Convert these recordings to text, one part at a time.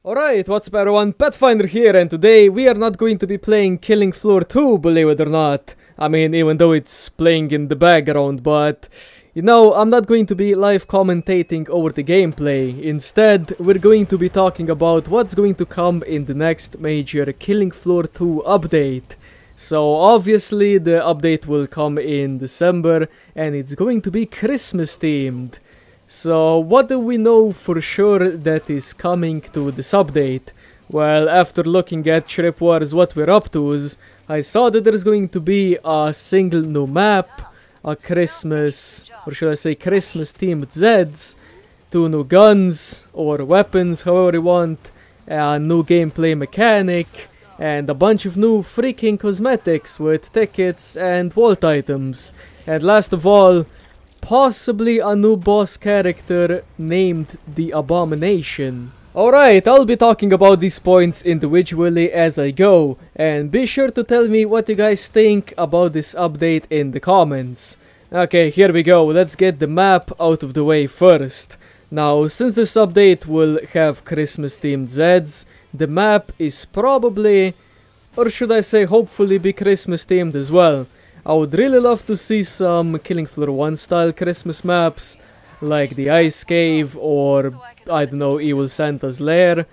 Alright, what's up everyone, Pathfinder here, and today we are not going to be playing Killing Floor 2, believe it or not. I mean, even though it's playing in the background, but... You know, I'm not going to be live commentating over the gameplay. Instead, we're going to be talking about what's going to come in the next major Killing Floor 2 update. So, obviously, the update will come in December, and it's going to be Christmas themed. So, what do we know for sure that is coming to this update? Well, after looking at Tripwire's What We're Up To's, I saw that there's going to be a single new map, a Christmas, or should I say Christmas themed zeds, 2 new guns, or weapons, however you want, a new gameplay mechanic, and a bunch of new freaking cosmetics with tickets and vault items. And last of all, possibly a new boss character named the Abomination. Alright, I'll be talking about these points individually as I go, and be sure to tell me what you guys think about this update in the comments. Okay, here we go, let's get the map out of the way first. Now, since this update will have Christmas themed zeds, the map is probably, or should I say hopefully, be Christmas themed as well. I would really love to see some Killing Floor 1 style Christmas maps, like the Ice Cave or, I don't know, Evil Santa's Lair.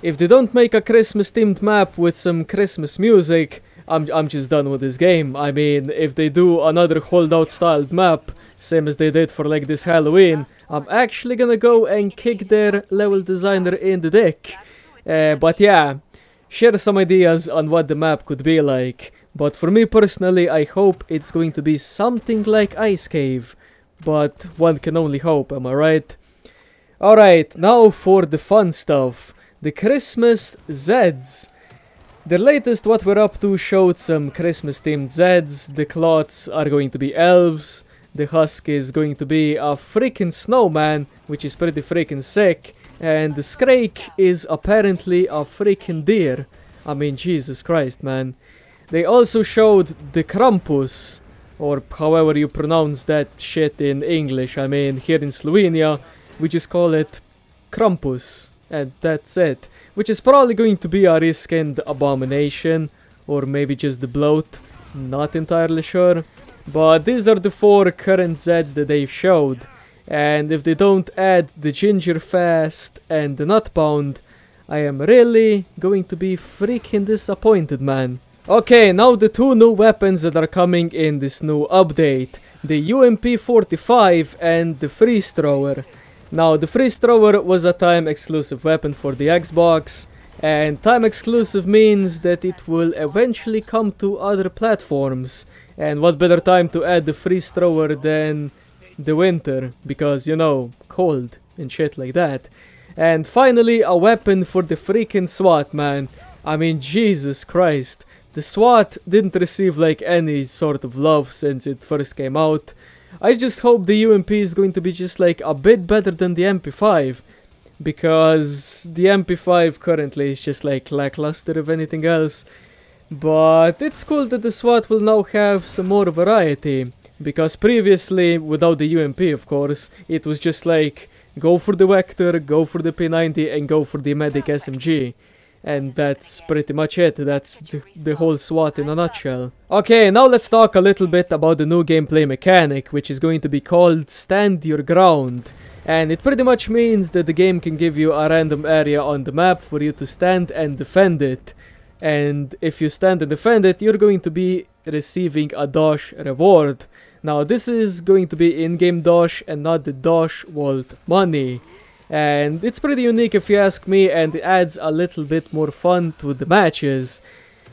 If they don't make a Christmas themed map with some Christmas music, I'm just done with this game. I mean, if they do another Holdout styled map, same as they did for like this Halloween, I'm actually gonna go and kick their level designer in the dick. But yeah, share some ideas on what the map could be like. But for me personally, I hope it's going to be something like Ice Cave. But one can only hope, am I right? Alright, now for the fun stuff. The Christmas zeds. The latest What We're Up To showed some Christmas themed zeds. The clots are going to be elves. The husk is going to be a freaking snowman, which is pretty freaking sick. And the Scrake is apparently a freaking deer. I mean, Jesus Christ, man. They also showed the Krampus, or however you pronounce that shit in English. I mean, here in Slovenia, we just call it Krampus, and that's it. Which is probably going to be a reskinned Abomination, or maybe just the Bloat, not entirely sure. But these are the 4 current zeds that they've showed. And if they don't add the Ginger Fast and the Nutbound, I am really going to be freaking disappointed, man. Okay, now the 2 new weapons that are coming in this new update. The UMP-45 and the Freeze Thrower. Now, the Freeze Thrower was a time exclusive weapon for the Xbox. And time exclusive means that it will eventually come to other platforms. And what better time to add the Freeze Thrower than the winter? Because, you know, cold and shit like that. And finally, a weapon for the freaking SWAT, man. I mean, Jesus Christ. The SWAT didn't receive like any sort of love since it first came out. I just hope the UMP is going to be just like a bit better than the MP5. Because the MP5 currently is just like lackluster if anything else. But it's cool that the SWAT will now have some more variety. Because previously, without the UMP of course, it was just like go for the Vector, go for the P90 and go for the Medic SMG. And that's pretty much it. That's the whole SWAT in a nutshell. Okay, now let's talk a little bit about the new gameplay mechanic, which is going to be called Stand Your Ground. And it pretty much means that the game can give you a random area on the map for you to stand and defend it. And if you stand and defend it, you're going to be receiving a Dosh reward. Now this is going to be in-game Dosh and not the Dosh Vault money. And it's pretty unique if you ask me, and it adds a little bit more fun to the matches.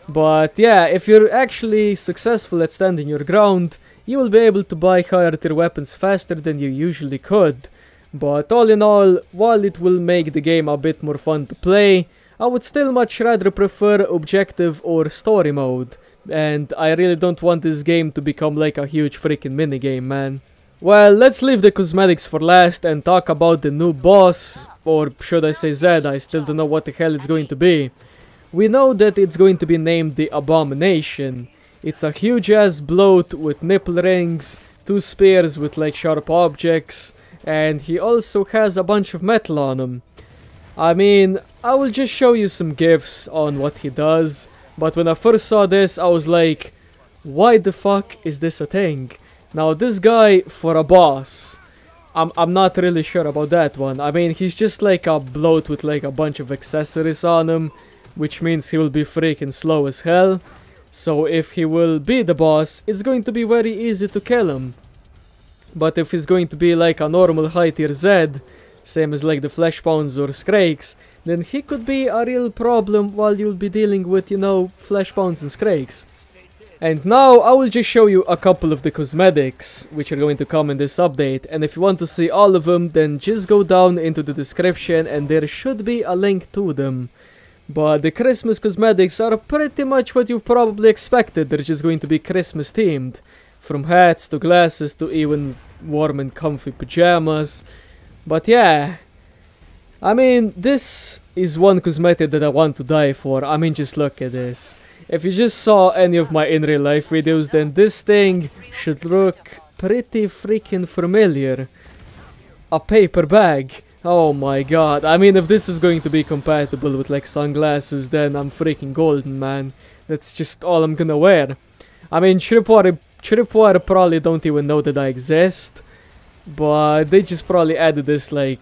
But yeah, if you're actually successful at standing your ground, you will be able to buy higher tier weapons faster than you usually could. But all in all, while it will make the game a bit more fun to play, I would still much rather prefer objective or story mode. And I really don't want this game to become like a huge freaking minigame, man. Well, let's leave the cosmetics for last and talk about the new boss, or should I say Zed, I still don't know what the hell it's going to be. We know that it's going to be named the Abomination. It's a huge ass bloat with nipple rings, 2 spears with like sharp objects, and he also has a bunch of metal on him. I mean, I will just show you some gifs on what he does, but when I first saw this, I was like, why the fuck is this a thing? Now, this guy, for a boss, I'm not really sure about that one. I mean, he's just like a bloat with like a bunch of accessories on him, which means he will be freaking slow as hell. So if he will be the boss, it's going to be very easy to kill him. But if he's going to be like a normal high tier Zed, same as like the Flesh Pounds or Scrakes, then he could be a real problem while you'll be dealing with, you know, Flesh Pounds and Scrakes. And now I will just show you a couple of the cosmetics which are going to come in this update, and if you want to see all of them, then just go down into the description and there should be a link to them. But the Christmas cosmetics are pretty much what you've probably expected. They're just going to be Christmas themed, from hats to glasses to even warm and comfy pajamas. But yeah, I mean, this is one cosmetic that I want to die for. I mean, just look at this. If you just saw any of my in real life videos, then this thing should look pretty freaking familiar. A paper bag. Oh my god. I mean, if this is going to be compatible with like sunglasses, then I'm freaking golden, man. That's just all I'm gonna wear. I mean, Tripwire probably don't even know that I exist, but they just probably added this like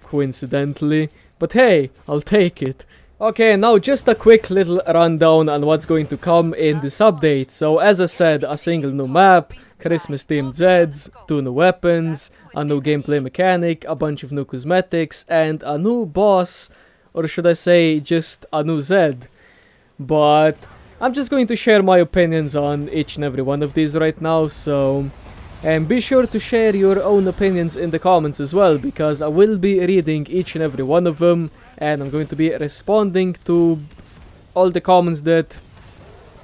coincidentally. But hey, I'll take it. Okay, now just a quick little rundown on what's going to come in this update. So as I said, a single new map, Christmas themed Zeds, 2 new weapons, a new gameplay mechanic, a bunch of new cosmetics, and a new boss, or should I say just a new Zed. But I'm just going to share my opinions on each and every one of these right now, so... And be sure to share your own opinions in the comments as well, because I will be reading each and every one of them, and I'm going to be responding to all the comments that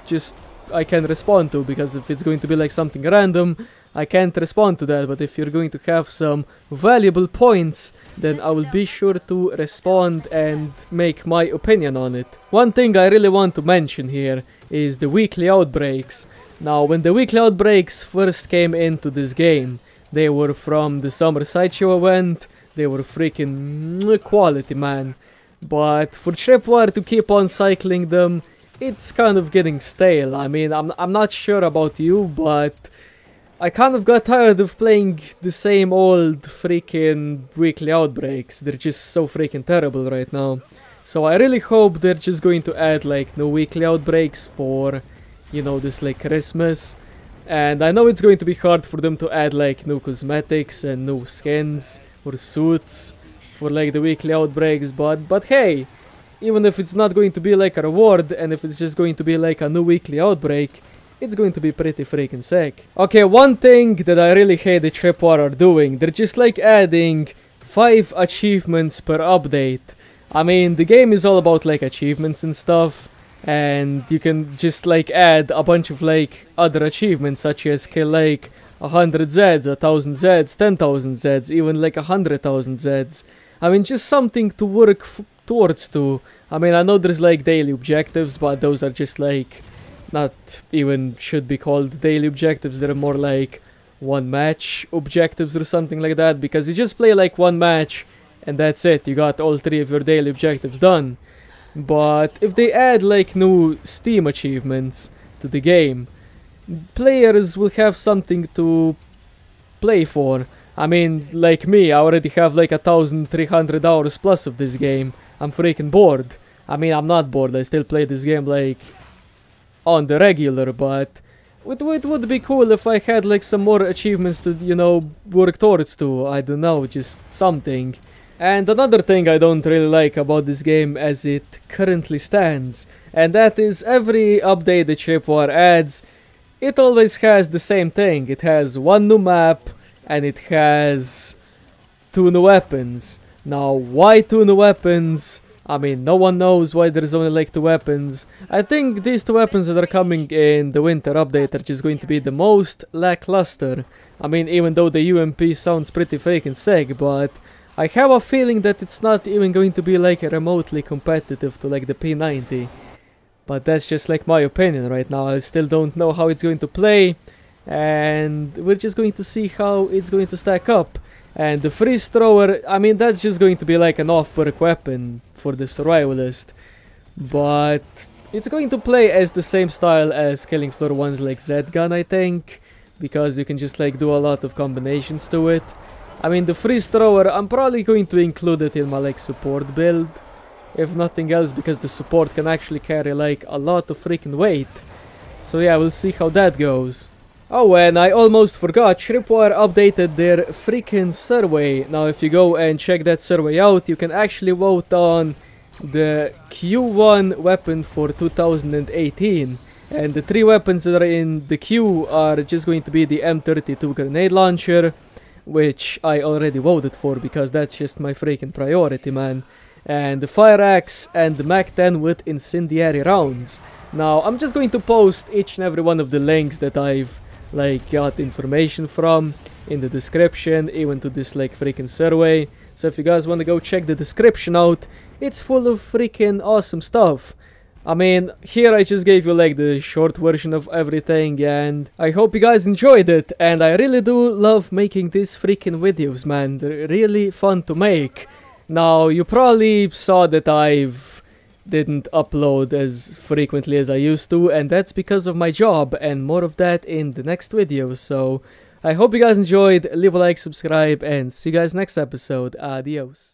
just I can respond to, because if it's going to be like something random, I can't respond to that. But if you're going to have some valuable points, then I will be sure to respond and make my opinion on it. One thing I really want to mention here is the weekly outbreaks. Now, when the weekly outbreaks first came into this game, they were from the Summer Sideshow event. They were freaking quality, man. But for Tripwire to keep on cycling them, it's kind of getting stale. I mean, I'm not sure about you, but I kind of got tired of playing the same old freaking weekly outbreaks. They're just so freaking terrible right now. So I really hope they're just going to add like new weekly outbreaks for, you know, this like Christmas. And I know it's going to be hard for them to add like new cosmetics and new skins or suits for like the weekly outbreaks, but hey, even if it's not going to be like a reward, and if it's just going to be like a new weekly outbreak, it's going to be pretty freaking sick. Okay, one thing that I really hate the Tripwire are doing, they're just like adding 5 achievements per update. I mean, the game is all about like achievements and stuff, and you can just like add a bunch of like other achievements, such as kill like 100 Zeds, 1000 Zeds, 10,000 Zeds, even like 100,000 Zeds. I mean, just something to work towards to. I mean, I know there's like daily objectives, but those are just like not even should be called daily objectives. They're more like one match objectives or something like that, because you just play like one match and that's it. You got all 3 of your daily objectives done. But if they add like new Steam achievements to the game, players will have something to play for. I mean, like me, I already have like 1,300 hours plus of this game. I'm freaking bored. I mean, I'm not bored, I still play this game like on the regular, but it would be cool if I had like some more achievements to, you know, work towards to. I don't know, just something. And another thing I don't really like about this game as it currently stands, and that is every update that Tripwire adds, it always has the same thing. It has 1 new map, and it has 2 new weapons. Now, why 2 new weapons? I mean, no one knows why there's only like 2 weapons. I think these 2 weapons that are coming in the winter update are just going to be the most lackluster. I mean, even though the UMP sounds pretty freaking sick, but I have a feeling that it's not even going to be like remotely competitive to like the P90. But that's just like my opinion right now. I still don't know how it's going to play, and we're just going to see how it's going to stack up. And the freeze thrower, I mean, that's just going to be like an off-perk weapon for the survivalist. But it's going to play as the same style as Killing Floor 1's like Z gun, I think. Because you can just like do a lot of combinations to it. I mean, the freeze thrower, I'm probably going to include it in my like support build. If nothing else, because the support can actually carry like a lot of freaking weight. So yeah, we'll see how that goes. Oh, and I almost forgot, Tripwire updated their freaking survey. Now if you go and check that survey out, you can actually vote on the Q1 weapon for 2018. And the 3 weapons that are in the queue are just going to be the M32 grenade launcher, which I already voted for because that's just my freaking priority, man. And the fire axe and the MAC-10 with incendiary rounds. Now I'm just going to post each and every one of the links that I've like got information from in the description, even to this like freaking survey. So if you guys want to go check the description out, it's full of freaking awesome stuff. I mean, here I just gave you like the short version of everything, and I hope you guys enjoyed it. And I really do love making these freaking videos, man. They're really fun to make. Now you probably saw that I've didn't upload as frequently as I used to, and that's because of my job, and more of that in the next video. So I hope you guys enjoyed, leave a like, subscribe, and see you guys next episode. Adios.